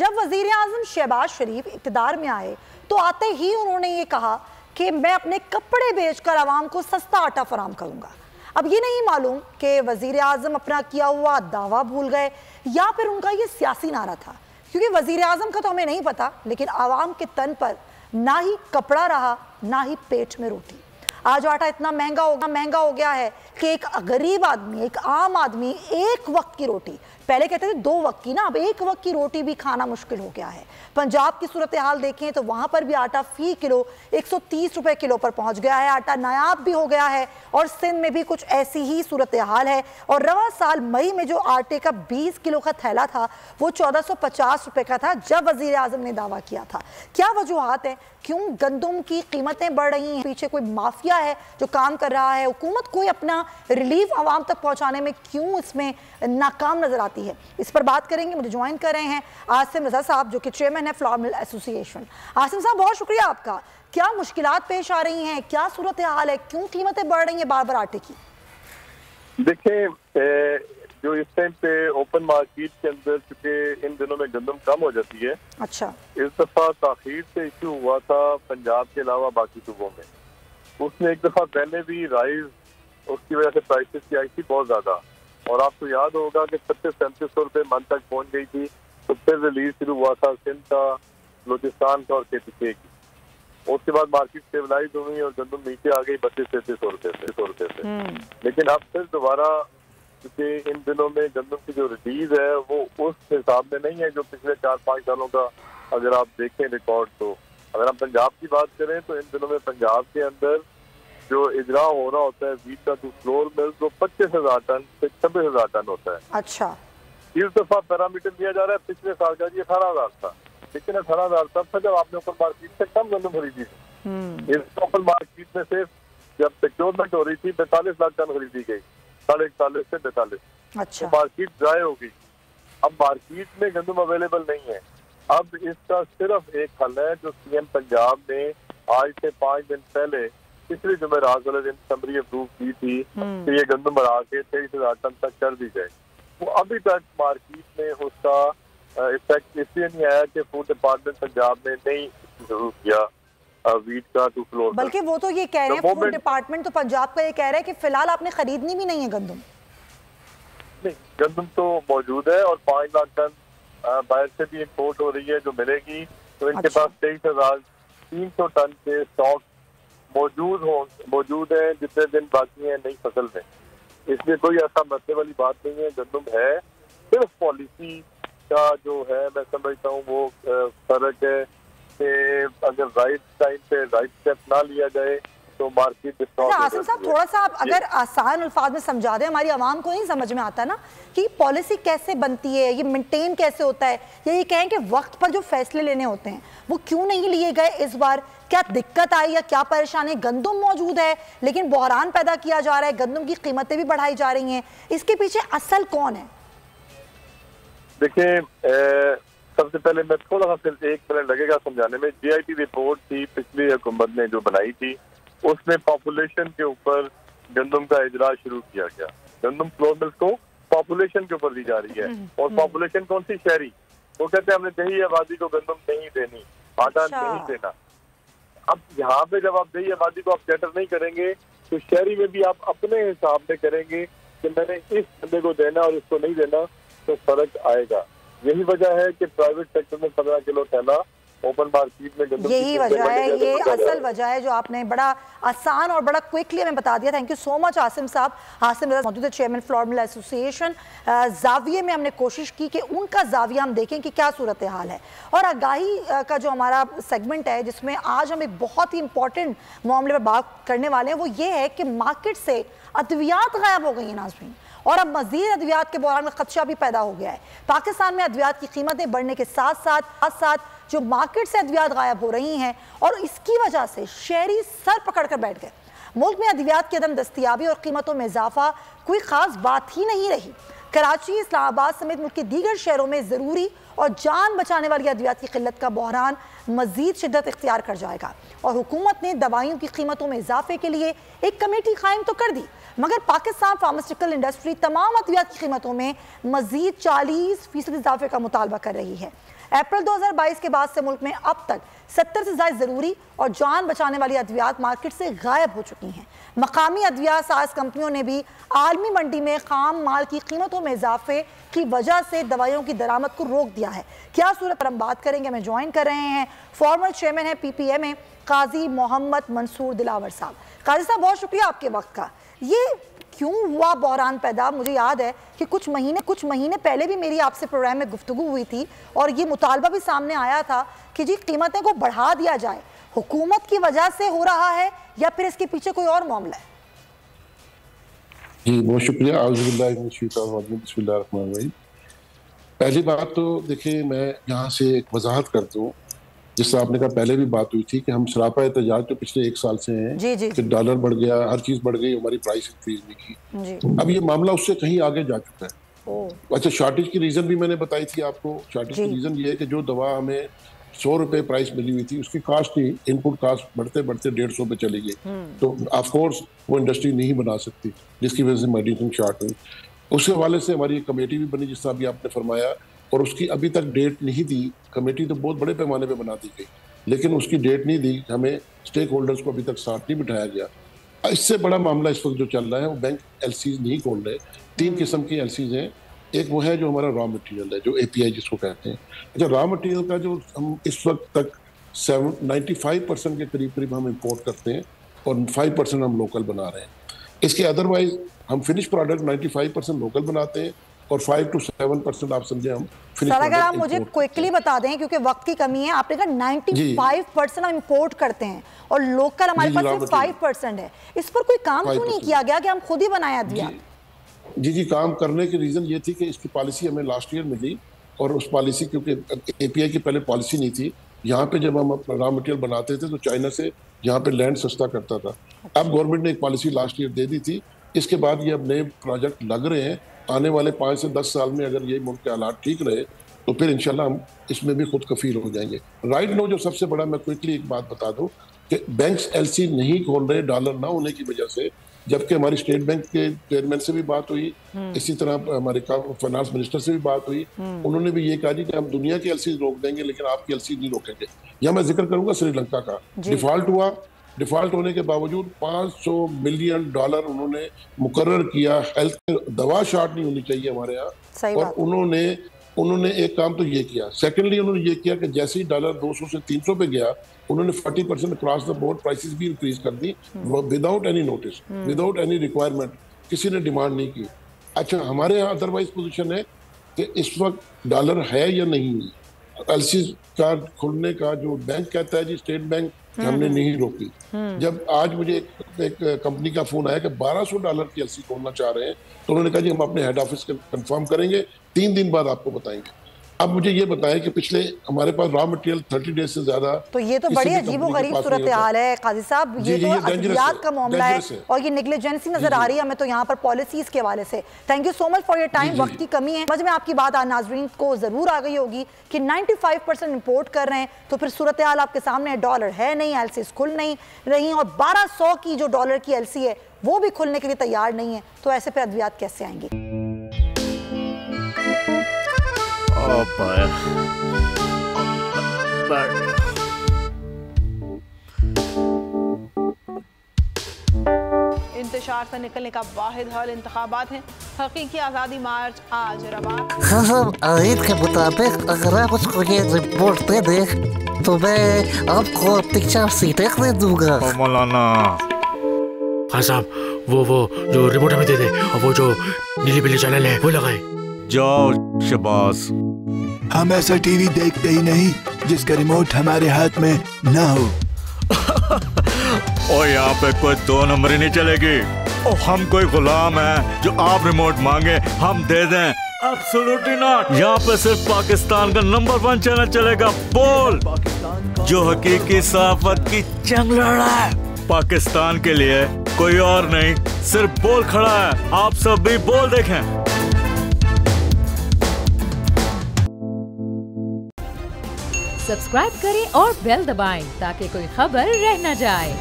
जब वजीर आजम शहबाज शरीफ इक़्तिदार में आए तो आते ही उन्होंने ये कहा कि मैं अपने कपड़े बेचकर आवाम को सस्ता आटा फराम करूंगा। अब ये नहीं मालूम कि वजीर आजम अपना किया हुआ दावा भूल गए या फिर उनका ये सियासी नारा था, क्योंकि वजीर आजम का तो हमें नहीं पता, लेकिन आवाम के तन पर ना ही कपड़ा रहा ना ही पेट में रोटी। आज आटा इतना महंगा हो गया है कि एक गरीब आदमी, एक आम आदमी एक वक्त की रोटी, पहले कहते थे 2 वक्त की ना, अब 1 वक्त की रोटी भी खाना मुश्किल हो गया है। पंजाब की सूरत हाल देखें तो वहां पर भी आटा फी किलो 130 रुपए किलो पर पहुंच गया है। आटा नायाब भी हो गया है और सिंध में भी कुछ ऐसी ही सूरत हाल है। और रवा साल मई में जो आटे का 20 किलो का थैला था वो 1450 रुपए का था जब वजीर आजम ने दावा किया था। क्या वजूहात है, क्यों गंदम की कीमतें बढ़ रही हैं? पीछे कोई माफिया है जो काम कर रहा है? हुकूमत कोई अपना रिलीफ आवाम तक पहुंचाने में क्यों इसमें नाकाम नजर आती है? इस पर बात करेंगे। मुझे ज्वाइन कर रहे हैं आसिम रजा साहब जो कि चेयरमैन है फ्लोर मिल एसोसिएशन। आसिम साहब, बहुत शुक्रिया आपका। क्या मुश्किलात पेश आ रही हैं, क्या सूरत हाल है, क्यों कीमतें बढ़ रही हैं बार बार आटे की? देखिए, जो इस टाइम पे ओपन मार्केट के अंदर चूंकि इन दिनों में गंदम कम हो जाती है, अच्छा, इस दफा ताखीर से इशू हुआ था पंजाब के अलावा बाकी सूबों में। उसने एक दफा पहले भी राइज, उसकी वजह से प्राइसेस की आई थी बहुत ज्यादा, और आपको याद होगा कि 36-37 रुपए मन तक पहुंच गई थी। तो फिर रिलीज शुरू हुआ था सिंध का, बलूचिस्तान का और KPK की। उसके बाद मार्केट स्टेबलाइज हुई और गंदम नीचे आ गई 32-33 रुपए से। लेकिन अब फिर दोबारा, क्योंकि इन दिनों में गंदम की जो रिलीज है वो उस हिसाब में नहीं है जो पिछले 4-5 सालों का अगर आप देखें रिकॉर्ड। तो अगर हम पंजाब की बात करें तो इन दिनों में पंजाब के अंदर जो इजरा हो रहा होता है वीट का टू फ्लोर मिल, वो 25,000 टन से 26,000 टन होता है। अच्छा, इस दफा पैरामीटर दिया जा रहा है पिछले साल का, ये 18,000 था, लेकिन 18,000 तब था जब आपने ओपन मार्केट से कम गंदम खरीदी थी। इस ओपन मार्केट में से जब सिक्योरमेंट हो रही थी 42 लाख टन खरीदी गई, 41.5 से 42। अच्छा, तो मार्केट ड्राई हो गई। अब मार्केट में गंदम अवेलेबल नहीं है। अब इसका सिर्फ एक हल है जो CM पंजाब ने आज से 5 दिन पहले पिछले जुमेरात वाले दिन समरी अप्रूव की थी कि ये गंदम बढ़ा के 23,000 टन तक कर दी जाए। वो अभी तक मार्केट में उसका इफेक्ट इसलिए नहीं आया कि फूड डिपार्टमेंट पंजाब ने नहीं शुरू किया वीट का टू फ्लोर। बल्कि वो तो ये कह रहे हैं, फूड डिपार्टमेंट तो पंजाब का ये कह रहा है कि फिलहाल आपने खरीदनी भी नहीं है गंदम। नहीं, गंदम तो मौजूद है और 5 लाख टन बाहर से भी इंपोर्ट हो रही है जो मिलेगी। तो इनके पास 23,300 टन के स्टॉक मौजूद है जितने दिन बाकी हैं नई फसल में। इसलिए कोई ऐसा मसले वाली बात नहीं है। गंदम है, सिर्फ पॉलिसी का जो है मैं समझता हूँ वो फर्क है कि अगर राइट टाइम पे राइट स्टेप ना लिया जाए तो मार्केट। आसिम साहब, थोड़ा सा आप अगर आसान अल्फाज में समझा दें, हमारी आवाम को नहीं समझ में आता ना कि पॉलिसी कैसे बनती है, ये मेंटेन कैसे होता है, या ये कहें कि वक्त पर जो फैसले लेने होते हैं वो क्यों नहीं लिए गए इस बार? क्या दिक्कत आई या क्या परेशानी? गंदम मौजूद है लेकिन बहरान पैदा किया जा रहा है, गंदम की कीमतें भी बढ़ाई जा रही हैं, इसके पीछे असल कौन है? देखिए, सबसे पहले मैं थोड़ा सा सिर्फ 1 मिनट लगेगा समझाने में। GIT रिपोर्ट थी पिछली हुकूमत ने जो बनाई थी, उसमें पॉपुलेशन के ऊपर गंदम का इजरा शुरू किया गया। गंदम फ्लोर मिल्स को पॉपुलेशन के ऊपर दी जा रही है, और पॉपुलेशन कौन सी? शहरी। वो कहते हैं हमने दही आबादी को गंदम नहीं देनी, आटा नहीं देना। अब यहाँ पे जब आप दही आबादी को आप कैटर नहीं करेंगे तो शहरी में भी आप अपने हिसाब से करेंगे कि मैंने इस बंदे को देना और इसको नहीं देना, तो फर्क आएगा। यही वजह है कि प्राइवेट सेक्टर में 15 किलो थैला ओपन मार्केट में गंदम, यही वजह है, ये असल वजह है जो आपने बड़ा आसान और बड़ा क्विकली हमें बता दिया। Thank you so much Asim साहब। आसिम रजा मौजूद है, चेयरमैन फ्लोर मिल एसोसिएशन। जाविये में हमने कोशिश की कि उनका जाविया हम देखें कि क्या सूरत हाल है। और आगाही का जो हमारा सेगमेंट है जिसमें आज हम एक बहुत ही इंपॉर्टेंट मामले पर बात करने वाले हैं वो ये है कि मार्केट से अद्वियात गायब हो गई हैं नाज़रीन, और अब मजीद अद्वियात के बहरान में खदशा भी पैदा हो गया है। पाकिस्तान में अद्वियात की कीमतें बढ़ने के साथ साथ जो मार्केट से अद्वियात गायब हो रही हैं और इसकी वजह से शहरी सर पकड़ कर बैठ गए। मुल्क में अद्वियात की अदम दस्तियाबी और कीमतों में इजाफा कोई खास बात ही नहीं रही। कराची, इस्लामाबाद समेत मुल्क के दीगर शहरों में ज़रूरी और जान बचाने वाली अद्वियात की किल्लत का बहरान मजीद शिद्दत इख्तियार कर जाएगा। और हुकूमत ने दवाइयों की कीमतों में इजाफे के लिए एक कमेटी कायम तो कर दी, मगर पाकिस्तान फार्मास्यूटिकल इंडस्ट्री तमाम अद्वियात की कीमतों में मजीद 40% इजाफे का मुतालबा कर रही है। अप्रैल 2022 के बाद से मुल्क में अब तक 70 से ज्यादा जरूरी और जान बचाने वाली अद्वियात मार्केट से गायब हो चुकी हैं। मकामी अद्वियात साज कंपनियों ने भी आलमी मंडी में खाम माल की कीमतों में इजाफे की वजह से दवाइयों की दरामद को रोक दिया है। क्या सूरत पर हम बात करेंगे, हमें ज्वाइन कर रहे हैं फॉर्मर चेयरमैन है PPMA काजी मोहम्मद मंसूर दिलावर साहब। काजी साहब, बहुत शुक्रिया आपके वक्त का। ये क्यों हुआ बहरान पैदा? मुझे याद है कि कुछ महीने पहले भी मेरी आपसे प्रोग्राम में गुफ्तगू हुई थी और ये मुतालबा भी सामने आया था कि जी कीमतें को बढ़ा दिया जाए। हुकूमत की वजह से हो रहा है या फिर इसके पीछे कोई और मामला है? जी बहुत शुक्रिया। पहली बात तो देखिए, मैं यहाँ से एक वजाहत करता हूँ, जिससे आपने कहा पहले भी बात हुई थी कि हम सरापा एहतजाज तो पिछले 1 साल से हैं कि डॉलर बढ़ गया, हर चीज बढ़ गई, हमारी प्राइस इंक्रीज नहीं की। अब ये मामला उससे कहीं आगे जा चुका है। अच्छा, शॉर्टेज की रीजन भी मैंने बताई थी आपको। शॉर्टेज की रीजन ये है कि जो दवा हमें 100 रुपए प्राइस मिली हुई थी, उसकी कास्ट थी, इनपुट कास्ट बढ़ते बढ़ते 150 पे चली गई। तो ऑफ कोर्स वो इंडस्ट्री नहीं बना सकती, जिसकी वजह से मेडिसिन शॉर्ट हुई। उस हवाले से हमारी एक कमेटी भी बनी, जिस तरह अभी आपने फरमाया, और उसकी अभी तक डेट नहीं दी। कमेटी तो बहुत बड़े पैमाने पे बना दी गई, लेकिन उसकी डेट नहीं दी। हमें स्टेक होल्डर्स को अभी तक साथ नहीं बिठाया गया। इससे बड़ा मामला इस वक्त जो चल रहा है, वो बैंक LCs नहीं खोल रहे। 3 किस्म की LCs हैं। एक वो है जो हमारा रॉ मटेरियल है, जो API जिसको कहते हैं। अच्छा, रॉ मटेरियल का जो हम इस वक्त तक 95% के करीब हम इम्पोर्ट करते हैं और 5% हम लोकल बना रहे हैं। इसके अदरवाइज हम फिनिश प्रोडक्ट 95% लोकल बनाते हैं और 5 to 7% आप समझे हम फिनिश। सर, अगर आप मुझे क्विकली बता दें, क्योंकि वक्त की कमी है, आपने कहा 95% हम इंपोर्ट करते हैं और लोकल हमारे पास सिर्फ 5% है। इस पर कोई काम क्यों नहीं किया गया कि हम खुद ही बनाया दिया? जी, काम करने की रीजन ये थी कि इसकी पॉलिसी हमें लास्ट ईयर मिली, और उस पॉलिसी, क्योंकि API की पहले पॉलिसी नहीं थी, यहाँ पे जब हम अपना रॉ मटेरियल बनाते थे तो चाइना से यहाँ पे लैंड सस्ता करता था। अब गवर्नमेंट ने एक पॉलिसी लास्ट ईयर दे दी थी। इसके बाद ये अब नए प्रोजेक्ट लग रहे हैं। आने वाले 5 से 10 साल में अगर ये मुल्क के हालात ठीक रहे तो फिर इंशाल्लाह हम इसमें भी खुद कफील हो जाएंगे। राइट नो जो सबसे बड़ा, मैं क्विकली एक बात बता दूं कि बैंक्स LC नहीं खोल रहे डॉलर ना होने की वजह से, जबकि हमारी स्टेट बैंक के चेयरमैन से भी बात हुई, इसी तरह हमारे फाइनेंस मिनिस्टर से भी बात हुई। उन्होंने भी ये कहा जी कि हम दुनिया की LC रोक देंगे लेकिन आपकी LC नहीं रोकेंगे। यहाँ मैं जिक्र करूंगा श्रीलंका का। डिफॉल्ट हुआ, डिफॉल्ट होने के बावजूद $500 मिलियन उन्होंने मुकर्रर किया। हेल्थ दवा शॉर्ट नहीं होनी चाहिए हमारे यहाँ, और उन्होंने एक काम तो ये किया। सेकेंडली उन्होंने ये किया कि जैसे ही डॉलर 200 से 300 पे गया, उन्होंने 40% क्रॉस द बोर्ड प्राइसेस भी इंक्रीज कर दी, without any notice, without any requirement. किसी ने डिमांड नहीं की। अच्छा, हमारे यहाँ अदरवाइज पोजीशन है कि इस वक्त डॉलर है या नहीं। LC का खुलने का जो बैंक कहता है जी, स्टेट बैंक, हमने नहीं रोकी। जब आज मुझे एक कंपनी का फोन आया कि $1200 की LC खोलना चाह रहे हैं, तो उन्होंने कहा जी हम अपने हेड ऑफिस के कंफर्म करेंगे, 3 दिन बाद आपको बताएंगे। अब मुझे ये बताएं कि पिछले हमारे पास रॉ मटेरियल 30 डेज से ज्यादा, तो ये तो बड़ी अजीबोगरीब सूरत हाल है काजी साहब। ये तो अद्वियात का मामला है और ये नेग्लिजेंसी नजर आ रही है हमें तो यहाँ पर पॉलिसीज के हवाले से। Thank you so much for your time. वक्त की कमी है, समझ में आपकी बात आज नाजरीन को जरूर आ गई होगी कि 95% इंपोर्ट कर रहे हैं, तो फिर सूरत हाल आपके सामने है। डॉलर है नहीं, LCs खुल नहीं रही, और 1200 की जो डॉलर की LC है वो भी खुलने के लिए तैयार नहीं है। तो ऐसे पे अद्वियात कैसे आएंगे? इंतशार से निकलने का वाहिद हल इंतखाबात हैं। हकीकी आज़ादी मार्च आज रवा। हाँ, आयत के मुताबिक अगर आप उसको ये रिपोर्ट दे दे तो मैं आपको अपनी 4 सीटें दे दूंगा। मौलाना हाँ साहब, वो जो रिपोर्ट हमें दे दे, और वो जो नीली पीली चैनल है वो लगाए। जाओ शबाज। हम ऐसा टीवी देखते ही नहीं जिसका रिमोट हमारे हाथ में ना हो। और यहाँ पे कोई 2 नंबरी नहीं चलेगी। और हम कोई गुलाम है जो आप रिमोट मांगे हम दे दें? Absolutely not. यहाँ पे सिर्फ पाकिस्तान का नंबर 1 चैनल चलेगा, बोल, जो हकीकी सहाफत की जंग लड़ रहा है। पाकिस्तान के लिए कोई और नहीं, सिर्फ बोल खड़ा है। आप सब भी बोल देखें। सब्सक्राइब करें और बेल दबाएं ताकि कोई खबर रह न जाए।